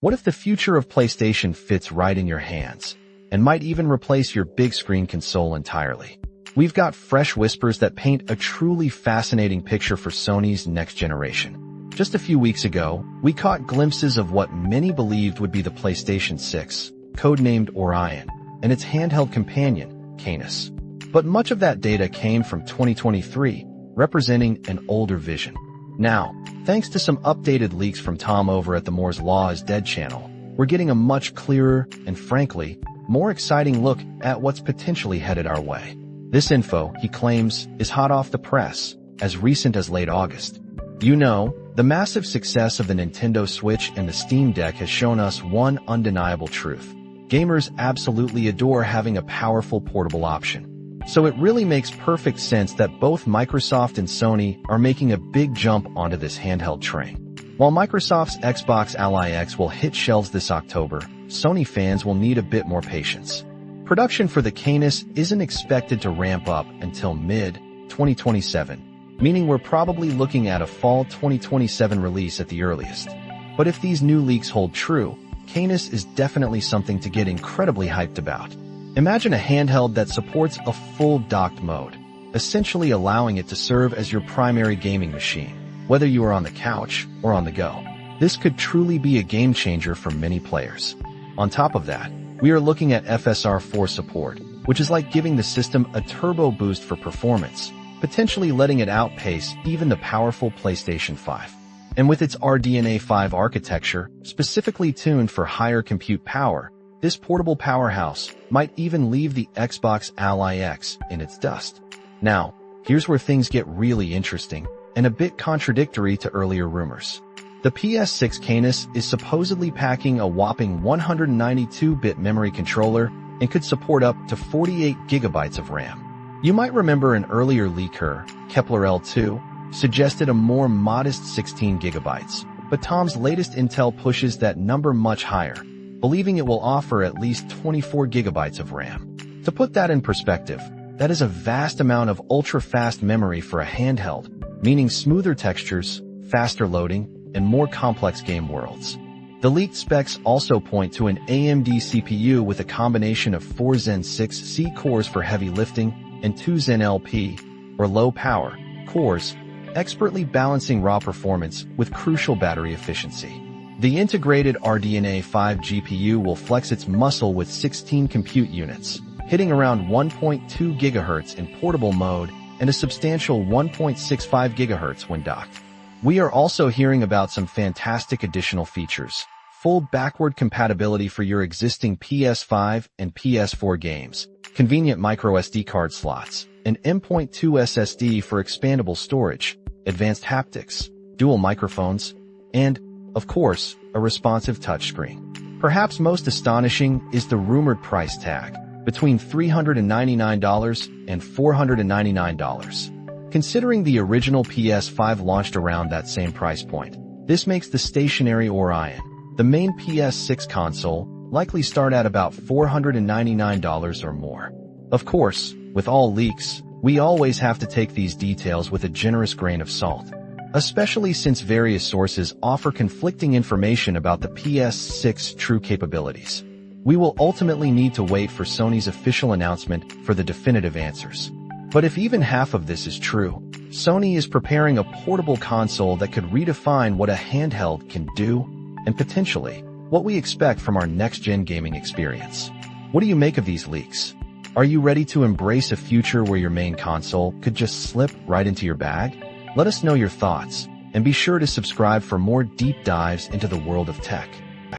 What if the future of PlayStation fits right in your hands and might even replace your big screen console entirely? We've got fresh whispers that paint a truly fascinating picture for Sony's next generation. Just a few weeks ago, we caught glimpses of what many believed would be the PlayStation 6, codenamed Orion, and its handheld companion, Canis. But much of that data came from 2023, representing an older vision. Now, thanks to some updated leaks from Tom over at the Moore's Law is Dead channel, we're getting a much clearer and, frankly, more exciting look at what's potentially headed our way. This info, he claims, is hot off the press, as recent as late August. You know, the massive success of the Nintendo Switch and the Steam Deck has shown us one undeniable truth. Gamers absolutely adore having a powerful portable option. So it really makes perfect sense that both Microsoft and Sony are making a big jump onto this handheld train. While Microsoft's Xbox Ally X will hit shelves this October, Sony fans will need a bit more patience. Production for the Canis isn't expected to ramp up until mid-2027, meaning we're probably looking at a fall 2027 release at the earliest. But if these new leaks hold true, Canis is definitely something to get incredibly hyped about. Imagine a handheld that supports a full docked mode, essentially allowing it to serve as your primary gaming machine, whether you are on the couch or on the go. This could truly be a game changer for many players. On top of that, we are looking at FSR4 support, which is like giving the system a turbo boost for performance, potentially letting it outpace even the powerful PlayStation 5. And with its RDNA 5 architecture, specifically tuned for higher compute power, this portable powerhouse might even leave the Xbox Ally X in its dust. Now, here's where things get really interesting and a bit contradictory to earlier rumors. The PS6 Canis is supposedly packing a whopping 192-bit memory controller and could support up to 48 gigabytes of RAM. You might remember an earlier leaker, Kepler L2, suggested a more modest 16 gigabytes, but Tom's latest intel pushes that number much higher, believing it will offer at least 24 gigabytes of RAM. To put that in perspective, that is a vast amount of ultra-fast memory for a handheld, meaning smoother textures, faster loading, and more complex game worlds. The leaked specs also point to an AMD CPU with a combination of 4 Zen 6C cores for heavy lifting and 2 Zen LP, or low power, cores, expertly balancing raw performance with crucial battery efficiency. The integrated RDNA 5 GPU will flex its muscle with 16 compute units, hitting around 1.2 GHz in portable mode and a substantial 1.65 GHz when docked. We are also hearing about some fantastic additional features: full backward compatibility for your existing PS5 and PS4 games, convenient microSD card slots, an M.2 SSD for expandable storage, advanced haptics, dual microphones, and, of course, a responsive touchscreen. Perhaps most astonishing is the rumored price tag, between $399 and $499. Considering the original PS5 launched around that same price point, this makes the stationary Orion, the main PS6 console, likely start at about $499 or more. Of course, with all leaks, we always have to take these details with a generous grain of salt, especially since various sources offer conflicting information about the PS6's true capabilities. We will ultimately need to wait for Sony's official announcement for the definitive answers. But if even half of this is true, Sony is preparing a portable console that could redefine what a handheld can do and potentially what we expect from our next-gen gaming experience. What do you make of these leaks? Are you ready to embrace a future where your main console could just slip right into your bag? Let us know your thoughts, and be sure to subscribe for more deep dives into the world of tech.